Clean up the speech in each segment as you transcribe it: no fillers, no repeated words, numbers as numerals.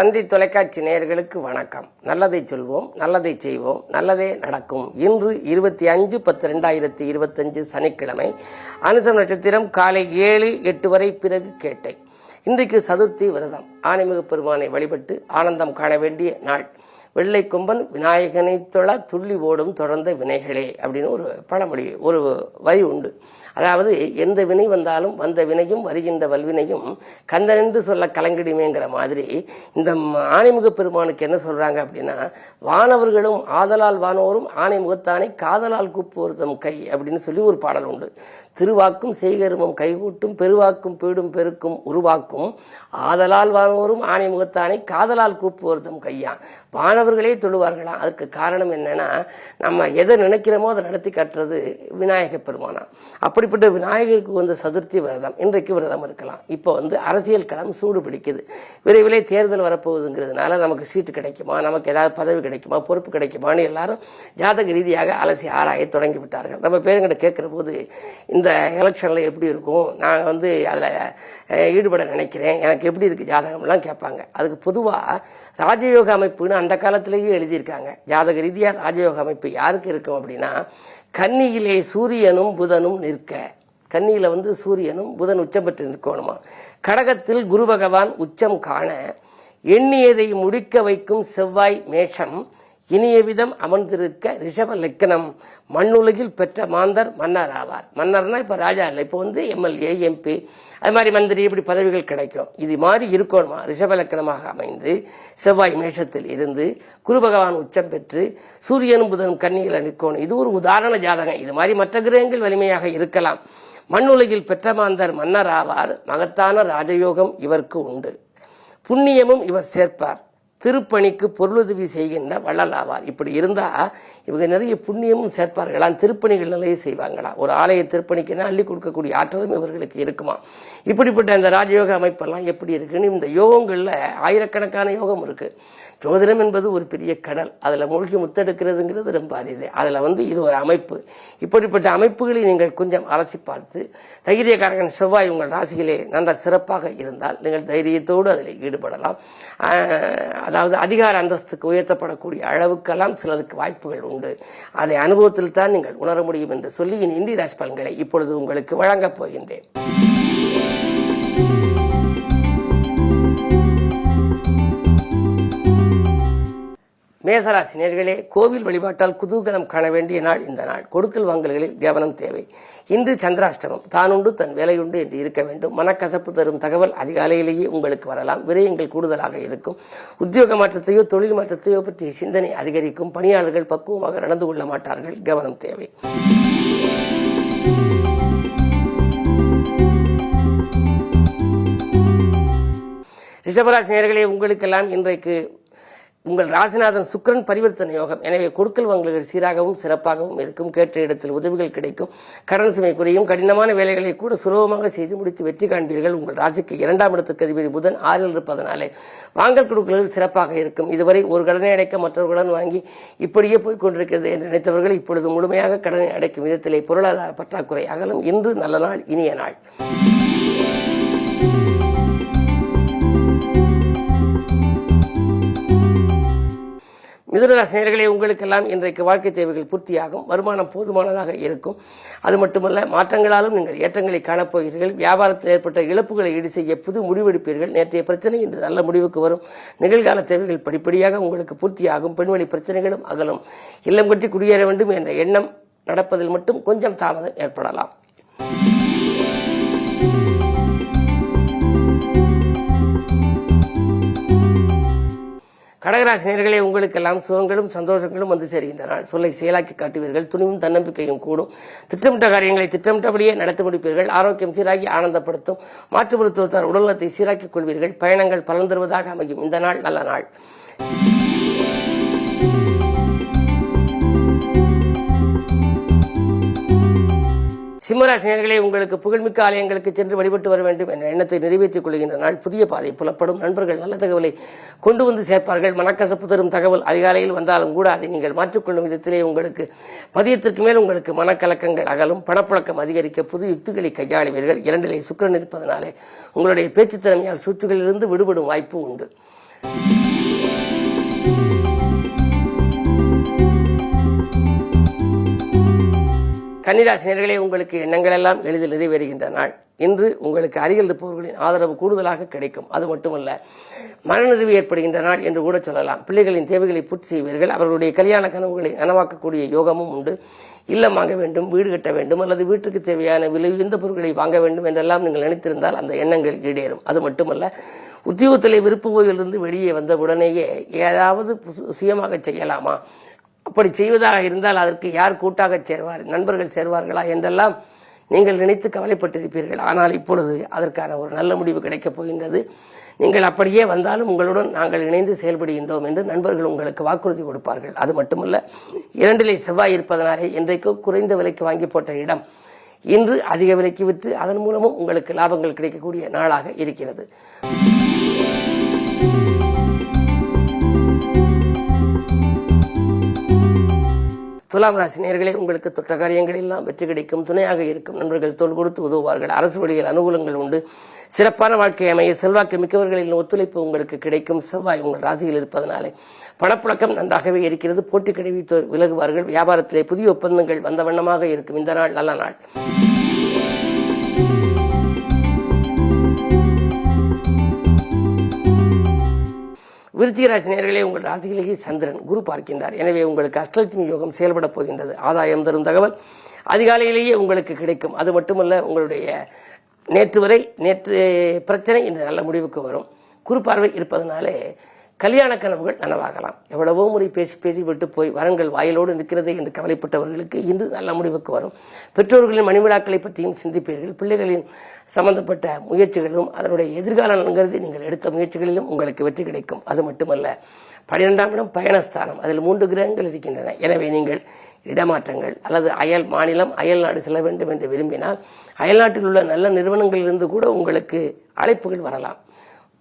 தந்தி தொலைக்காட்சி நேயர்களுக்கு வணக்கம். நல்லதை சொல்வோம், நல்லதை செய்வோம், நல்லதே நடக்கும். இன்று 25/10/2025 சனிக்கிழமை. அனுசம் நட்சத்திரம் காலை 7-8 வரை, பிறகு கேட்டை. இன்றைக்கு சதுர்த்தி விரதம். ஆனைமிகு பெருமானை வழிபட்டு ஆனந்தம் காண வேண்டிய நாள். வெள்ளை கொம்பன் விநாயகனை தொழ துள்ளி ஓடும் தொடர்ந்த வினைகளே அப்படின்னு ஒரு பழமொழி, ஒரு வரி உண்டு. அதாவது எந்த வினை வந்தாலும் வந்த வினையும் வருகின்ற வல்வினையும் கந்தனென்று சொல்ல கலங்கிடுமேங்கிற மாதிரி இந்த ஆனைமுக பெருமானுக்கு என்ன சொல்றாங்க அப்படின்னா, வானவர்களும் ஆதலால் வானோரும் ஆனை முகத்தானை காதலால் கூப்புவர்தம் கை அப்படின்னு சொல்லி ஒரு பாடல் உண்டு. திருவாக்கும் செய்கருமம் கைகூட்டும் பெருவாக்கும் பீடும் பெருக்கும் உருவாக்கும் ஆதலால் வானோரும் ஆனை முகத்தானை காதலால் கூப்புவர்தம் கையா. வானவர்களே தொழுவார்களாம். அதுக்கு காரணம் என்னன்னா, நம்ம எதை நினைக்கிறோமோ அதை நடத்தி காட்டுறது விநாயக பெருமானா. அப்படிப்பட்ட விநாயகருக்கு வந்த சதுர்த்தி விரதம். இன்றைக்கு விரதம் இருக்கலாம். இப்போ அரசியல் களம் சூடு பிடிக்குது. விரைவிலே தேர்தல் வரப்போகுதுங்கிறதுனால நமக்கு சீட்டு கிடைக்குமா, நமக்கு ஏதாவது பதவி கிடைக்குமா, பொறுப்பு கிடைக்குமான்னு எல்லாரும் ஜாதக ரீதியாக அலசி ஆராய தொடங்கி விட்டார்கள். நம்ம பேருங்கிட்ட கேட்குற போது, இந்த எலெக்ஷனில் எப்படி இருக்கும், நான் அதில் ஈடுபட நினைக்கிறேன், எனக்கு எப்படி இருக்குது ஜாதகம்லாம் கேட்பாங்க. அதுக்கு பொதுவாக ராஜயோக அமைப்புன்னு அந்த காலத்திலேயே எழுதியிருக்காங்க. ஜாதக ரீதியாக ராஜயோக அமைப்பு யாருக்கு இருக்கும் அப்படின்னா, கன்னியிலே சூரியனும் புதனும் நிற்க. கன்னியில சூரியனும் புதன் உச்சம் பெற்று நிற்கணுமா. கடகத்தில் குரு பகவான் உச்சம் காண, எண்ணியதை முடிக்க வைக்கும் செவ்வாய் மேஷம், இனிய விதம் அமர்ந்திருக்க ரிஷப லக்கணம், மண்ணுலகில் பெற்ற மாந்தர் மன்னர் ஆவார். மன்னர்னா இப்ப ராஜா இல்லை, இப்போ எம்எல்ஏ எம்பி அது மாதிரி மந்திரி இப்படி பதவிகள் கிடைக்கும். இது மாதிரி இருக்கணுமா. ரிஷப லக்கணமாக அமைந்து செவ்வாய் மேஷத்தில் இருந்து குரு பகவான் உச்சம் பெற்று சூரியனும் புதனும் கன்னியில் நிற்கணும். இது ஒரு உதாரண ஜாதகம். இது மாதிரி மற்ற கிரகங்கள் வலிமையாக இருக்கலாம். மண்ணுலகில் பெற்ற மாந்தர் மன்னர் ஆவார். மகத்தான ராஜயோகம் இவருக்கு உண்டு. புண்ணியமும் இவர் சேர்ப்பார். திருப்பணிக்கு பொருளுதவி செய்கின்ற வள்ளல் ஆவார். இப்படி இருந்தா இவங்க நிறைய புண்ணியமும் சேர்ப்பார்களாம். திருப்பணிகள் நிறைய செய்வாங்களா. ஒரு ஆலய திருப்பணிக்குன்னா அள்ளி கொடுக்கக்கூடிய ஆற்றலும் இவர்களுக்கு இருக்குமா. இப்படிப்பட்ட இந்த ராஜயோக அமைப்பெல்லாம் எப்படி இருக்குன்னு, இந்த யோகங்கள்ல ஆயிரக்கணக்கான யோகம் இருக்கு. ஜோதிடம் என்பது ஒரு பெரிய கடல். அதில் மூழ்கி முத்தெடுக்கிறதுங்கிறது ரொம்ப அரிது. அதில் இது ஒரு அமைப்பு. இப்படிப்பட்ட அமைப்புகளை நீங்கள் கொஞ்சம் அலசி பார்த்து, தைரியக்காரகன் செவ்வாய் உங்கள் ராசியிலே நல்ல சிறப்பாக இருந்தால் நீங்கள் தைரியத்தோடு அதில் ஈடுபடலாம். அதாவது அதிகார அந்தஸ்துக்கு உயர்த்தப்படக்கூடிய அளவுக்கெல்லாம் சிலருக்கு வாய்ப்புகள் உண்டு. அதை அனுபவத்தில் தான் நீங்கள் உணர முடியும் என்று சொல்லி இந்திய ராசி பலன்களை இப்பொழுது உங்களுக்கு வழங்கப் போகின்றேன். மேசராசி நேயர்களே, கோவில் வழிபாட்டால் குதூகலம் காண வேண்டிய நாள் இந்த நாள். கொடுக்கல் வாங்கல்களில் கவனம் தேவை. இன்று சந்திராஷ்டமம். தானுண்டு தன் வேலையுண்டு என்று இருக்க வேண்டும். மனக்கசப்பு தரும் தகவல் அதிகாலையிலேயே உங்களுக்கு வரலாம். விரயங்கள் கூடுதலாக இருக்கும். உத்தியோக மாற்றத்தையோ தொழில் மாற்றத்தையோ பற்றிய சிந்தனை அதிகரிக்கும். பணியாளர்கள் பக்குவமாக நடந்து கொள்ள மாட்டார்கள். கவனம் தேவை. ரிஷபராசி நேயர்களே, உங்களுக்கெல்லாம் இன்றைக்கு உங்கள் ராசிநாதன் சுக்கிரன் பரிவர்த்தனை யோகம். எனவே கொடுக்கல் வாங்கல்கள் சீராகவும் சிறப்பாகவும் இருக்கும். கேட்ட இடத்தில் உதவிகள் கிடைக்கும். கடன் சுமை குறையும். கடினமான வேலைகளை கூட சுலபமாக செய்து முடித்து வெற்றி காண்பீர்கள். உங்கள் ராசிக்கு 2ஆம் இடத்துக்கு அதிபதி புதன் 6ல் இருப்பதனாலே வாங்கல் கொடுக்கல்கள் சிறப்பாக இருக்கும். இதுவரை ஒரு கடனை அடைக்க மற்றொரு கடன் வாங்கி இப்படியே போய்கொண்டிருக்கிறது என்று நினைத்தவர்கள் இப்பொழுது முழுமையாக கடனை அடைக்கும் விதத்திலே பொருளாதார பற்றாக்குறை அகலும். இன்று நல்ல நாள், இனிய நாள். மிதுனராசி நேயர்களே, உங்களுக்கெல்லாம் இன்றைக்கு வாழ்க்கை தேவைகள் பூர்த்தியாகும். வருமானம் போதுமானதாக இருக்கும். அது மட்டுமல்ல, மாற்றங்களாலும் நீங்கள் ஏற்றங்களை காணப்போகிறீர்கள். வியாபாரத்தில் ஏற்பட்ட இழப்புகளை ஈடு செய்ய புது முடிவெடுப்பீர்கள். நேற்றைய பிரச்சனை இன்று நல்ல முடிவுக்கு வரும். நிகழ்கால தேவைகள் படிப்படியாக உங்களுக்கு பூர்த்தியாகும். பெண்வழி பிரச்சனைகளும் அகலும். இல்லம் கட்டி குடியேற வேண்டும் என்ற எண்ணம் நடப்பதில் மட்டும் கொஞ்சம் தாமதம் ஏற்படலாம். கடகராசி நேயர்களே, உங்களுக்கெல்லாம் சுகங்களும் சந்தோஷங்களும் சேர்கின்றன. சொல்லை செயலாக்கி காட்டுவீர்கள். துணிவும் தன்னம்பிக்கையும் கூடும். திட்டமிட்ட காரியங்களை திட்டமிட்டபடியே நடத்தி முடிப்பீர்கள். ஆரோக்கியம் சீராகி ஆனந்தப்படுத்தும். மாற்று மருத்துவத்தார் உடல்நலத்தை சீராக்கிக் கொள்வீர்கள். பயணங்கள் பலன் தருவதாக அமையும். இந்த நாள் நல்ல நாள். சிம்மராசி நேயர்களே, உங்களுக்கு புகழ்மிக்க ஆலயங்களுக்கு சென்று வழிபட்டு வர வேண்டும் என்ற எண்ணத்தை நிறைவேற்றிக் கொள்கின்ற நாள். புதிய பாதை புலப்படும். நண்பர்கள் நல்ல தகவலை கொண்டு சேர்ப்பார்கள். மனக்கசப்பு தரும் தகவல் அதிகாலையில் வந்தாலும் கூட அதை நீங்கள் மாற்றிக்கொள்ளும் விதத்திலே உங்களுக்கு பதியத்திற்கு மேல் உங்களுக்கு மனக்கலக்கங்கள் அகலும். பணப்புழக்கம் அதிகரிக்க புது யுக்திகளை கையாளுவீர்கள். 2லே சுக்கிரன் இருப்பதனாலே உங்களுடைய பேச்சு திறமையால் சுற்றுகளிலிருந்து விடுபடும் வாய்ப்பு உண்டு. கன்னிராசினியர்களே, உங்களுக்கு எண்ணங்கள் எல்லாம் எளிதில் நிறைவேறுகின்ற நாள். இன்று உங்களுக்கு அருகில் இருப்பவர்களின் ஆதரவு கூடுதலாக கிடைக்கும். அது மட்டுமல்ல, மனநிறைவு ஏற்படுகின்ற நாள் என்று கூட சொல்லலாம். பிள்ளைகளின் தேவைகளை பூர்த்தி செய்வீர்கள். அவர்களுடைய கல்யாண கனவுகளை நனவாக்கக்கூடிய யோகமும் உண்டு. இல்லம் வாங்க வேண்டும், வீடு கட்ட வேண்டும், அல்லது வீட்டுக்கு தேவையான விலை உயர்ந்த பொருட்களை வாங்க வேண்டும் என்றெல்லாம் நீங்கள் நினைத்திருந்தால் அந்த எண்ணங்கள் ஈடேறும். அது மட்டுமல்ல, உத்தியோகத்திலே விருப்ப ஓய்விலிருந்து வெளியே வந்த உடனேயே ஏதாவது சுயமாக செய்யலாமா, அப்படி செய்வதாக இருந்தால் அதற்கு யார் கூட்டாக சேர்வார், நண்பர்கள் சேர்வார்களா என்றெல்லாம் நீங்கள் நினைத்து கவலைப்பட்டிருப்பீர்கள். ஆனால் இப்பொழுது அதற்கான ஒரு நல்ல முடிவு கிடைக்கப் போகின்றது. நீங்கள் அப்படியே வந்தாலும் உங்களுடன் நாங்கள் இணைந்து செயல்படுகின்றோம் என்று நண்பர்கள் உங்களுக்கு வாக்குறுதி கொடுப்பார்கள். அது மட்டுமல்ல, 2 செவ்வாய் இருப்பதனாலே இன்றைக்கு குறைந்த விலைக்கு வாங்கி போட்ட இடம் இன்று அதிக விலைக்கு விற்று அதன் மூலமும் உங்களுக்கு லாபங்கள் கிடைக்கக்கூடிய நாளாக இருக்கிறது. துலாம் ராசி நேயர்களே, உங்களுக்கு தொட்ட காரியங்கள் எல்லாம் வெற்றி கிடைக்கும். துணையாக இருக்கும் நண்பர்கள் தோள் கொடுத்து உதவுவார்கள். அரசு வழியில் அனுகூலங்கள் உண்டு. சிறப்பான வாழ்க்கை அமைய செல்வாக்கு மிக்கவர்களின் ஒத்துழைப்பு உங்களுக்கு கிடைக்கும். செவ்வாய் உங்கள் ராசியில் இருப்பதனாலே பணப்புழக்கம் நன்றாகவே இருக்கிறது. போட்டி கிடைத்து விலகுவார்கள். வியாபாரத்திலே புதிய ஒப்பந்தங்கள் வந்த வண்ணமாக இருக்கும். இந்த நாள் நல்ல நாள். விருச்சிக ராசி நேயர்களே, உங்கள் ராசியிலேயே சந்திரன் குரு பார்க்கின்றார். எனவே உங்களுக்கு அஷ்டலட்சுமி யோகம் செயல்பட போகின்றது. ஆதாயம் தரும் தகவல் அதிகாலையிலேயே உங்களுக்கு கிடைக்கும். அது மட்டுமல்ல, உங்களுடைய நேற்று பிரச்சனை இந்த நல்ல முடிவுக்கு வரும். குரு பார்வை இருப்பதனாலே கல்யாண கனவுகள் நனவாகலாம். எவ்வளவோ முறை பேசி விட்டு போய் வரங்கள் வாயிலோடு நிற்கிறது என்று கவலைப்பட்டவர்களுக்கு இன்று நல்ல முடிவுக்கு வரும். பெற்றோர்களின் மணிவிழாக்களை பற்றியும் சிந்திப்பீர்கள். பிள்ளைகளின் சம்பந்தப்பட்ட முயற்சிகளும் அதனுடைய எதிர்காலம் கருதி நீங்கள் எடுத்த முயற்சிகளிலும் உங்களுக்கு வெற்றி கிடைக்கும். அது மட்டுமல்ல, 12ஆம் இடம் பயணஸ்தானம், அதில் 3 கிரகங்கள் இருக்கின்றன. எனவே நீங்கள் இடமாற்றங்கள் அல்லது அயல் மாநிலம், அயல் நாடு செல்ல வேண்டும் என்று விரும்பினால் அயல்நாட்டில் உள்ள நல்ல நிறுவனங்களிலிருந்து கூட உங்களுக்கு அழைப்புகள் வரலாம்.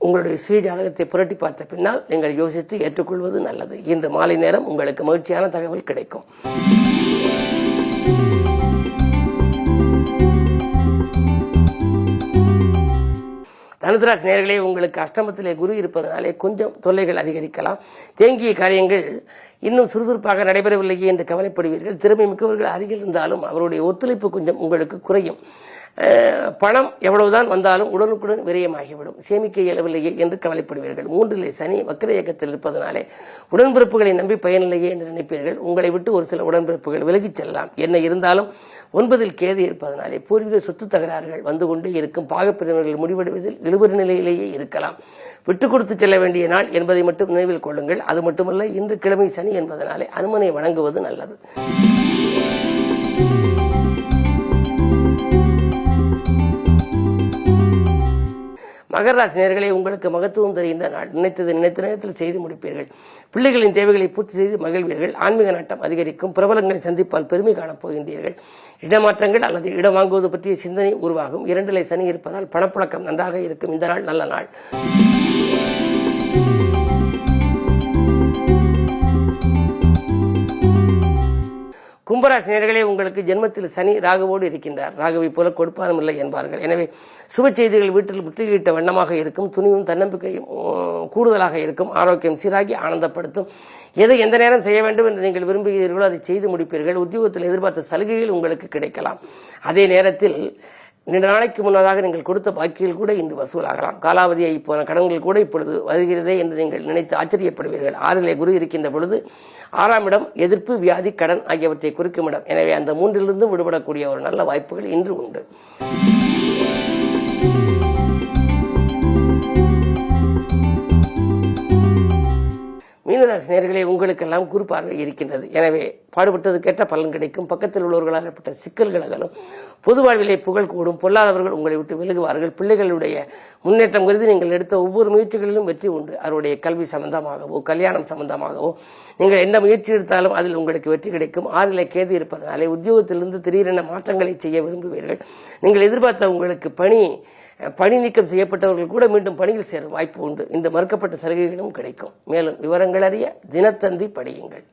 உங்களுடைய சுய ஜாதகத்தை புரட்டி பார்த்த பின்னால் நீங்கள் யோசித்து ஏற்றுக்கொள்வது நல்லது. இன்று மாலை நேரம் உங்களுக்கு மகிழ்ச்சியான தகவல் கிடைக்கும். தனுசு ராசி நேயர்களே, உங்களுக்கு அஷ்டமத்திலே குரு இருப்பதனாலே கொஞ்சம் தொல்லைகள் அதிகரிக்கலாம். தேங்கிய காரியங்கள் இன்னும் சுறுசுறுப்பாக நடைபெறவில்லையே என்று கவலைப்படுவீர்கள். திறமை மிக்கவர்கள் அருகில் இருந்தாலும் அவருடைய ஒத்துழைப்பு கொஞ்சம் உங்களுக்கு குறையும். பணம் எவ்வளவுதான் வந்தாலும் உடனுக்குடன் விரயமாகிவிடும். சேமிக்க இயலவில்லையே என்று கவலைப்படுவீர்கள். 3 சனி வக்கர இயக்கத்தில் இருப்பதனாலே உடன்பிறப்புகளை நம்பி பயனில்லையே என்று நினைப்பீர்கள். உங்களை விட்டு ஒரு சில உடன்பிறப்புகள் விலகிச் செல்லலாம். என்ன இருந்தாலும் 9 கேது இருப்பதனாலே பூர்வீக சொத்து தகராறுகள் வந்து கொண்டே இருக்கும். பாகப்பிரிவினர்கள் முடிவெடுவதில் இழுபறி நிலையிலேயே இருக்கலாம். விட்டு கொடுத்து செல்ல வேண்டிய நாள் என்பதை மட்டும் நினைவில் கொள்ளுங்கள். அது மட்டுமல்ல, இன்று கிழமை சனி என்பதனாலே அனுமனை வழங்குவது நல்லது. மகர ராசி நேயர்களே, உங்களுக்கு மகத்துவம் தெரிந்த நாள். நினைத்த நேரத்தில் செய்து முடிப்பீர்கள். பிள்ளைகளின் தேவைகளை பூர்த்தி செய்து மகிழ்வீர்கள். ஆன்மீக நாட்டம் அதிகரிக்கும். பிரபலங்களை சந்திப்பால் பெருமை காணப் போகின்றீர்கள். இடமாற்றங்கள் அல்லது இடம் வாங்குவது பற்றிய சிந்தனை உருவாகும். 2 சனி இருப்பதால் பணப்புழக்கம் நன்றாக இருக்கும். இந்த நாள் நல்ல நாள். கும்பராசி நேயர்களே, உங்களுக்கு ஜென்மத்தில் சனி ராகுவோடு இருக்கின்றார். ராகுவை போல கொடுப்பானும் இல்லை என்பார்கள். எனவே சுப செய்திகள் வீட்டில் முற்றுகையிட்ட வண்ணமாக இருக்கும். துணிவும் தன்னம்பிக்கையும் கூடுதலாக இருக்கும். ஆரோக்கியம் சீராகி ஆனந்தப்படுத்தும். எதை எந்த நேரம் செய்ய வேண்டும் என்று நீங்கள் விரும்புகிறீர்களோ அதை செய்து முடிப்பீர்கள். உத்தியோகத்தில் எதிர்பார்த்த சலுகைகள் உங்களுக்கு கிடைக்கலாம். அதே நேரத்தில் நீண்ட நாளைக்கு முன்னதாக நீங்கள் கொடுத்த பாக்கிகள் கூட இன்று வசூலாகலாம். காலாவதியாகி போன கடன்கள் கூட இப்பொழுது வருகிறதே என்று நீங்கள் நினைத்து ஆச்சரியப்படுவீர்கள். 6 குரு இருக்கின்ற பொழுது 6ஆம் இடம் எதிர்ப்பு, வியாதி, கடன் ஆகியவற்றை குறிக்கும் இடம். எனவே அந்த 3லிருந்தும் விடுபடக்கூடிய ஒரு நல்ல வாய்ப்புகள் இன்று உண்டு. மீனராசி நேயர்களே, உங்களுக்கெல்லாம் குரு பார்வை இருக்கின்றது. எனவே பாடுபட்டதுக்கேற்ற பலன் கிடைக்கும். பக்கத்தில் உள்ளவர்களால் ஏற்பட்ட சிக்கல்கள் அகலும். பொது வாழ்விலே புகழ் கூடும். பொல்லாதவர்கள் உங்களை விட்டு விலகுவார்கள். பிள்ளைகளுடைய முன்னேற்றம் கருதி நீங்கள் எடுத்த ஒவ்வொரு முயற்சிகளிலும் வெற்றி உண்டு. அவருடைய கல்வி சம்பந்தமாகவோ கல்யாணம் சம்பந்தமாகவோ நீங்கள் எந்த முயற்சி எடுத்தாலும் அதில் உங்களுக்கு வெற்றி கிடைக்கும். 6 கேது இருப்பதனாலே உத்தியோகத்திலிருந்து திடீரென மாற்றங்களை செய்ய விரும்புவீர்கள். நீங்கள் எதிர்பார்த்த உங்களுக்கு பணி நீக்கம் செய்யப்பட்டவர்கள் கூட மீண்டும் பணியில் சேரும் வாய்ப்பு உண்டு. இந்த மறுக்கப்பட்ட சலுகைகளும் கிடைக்கும். மேலும் விவரங்கள் அறிய தினத்தந்தி படியுங்கள்.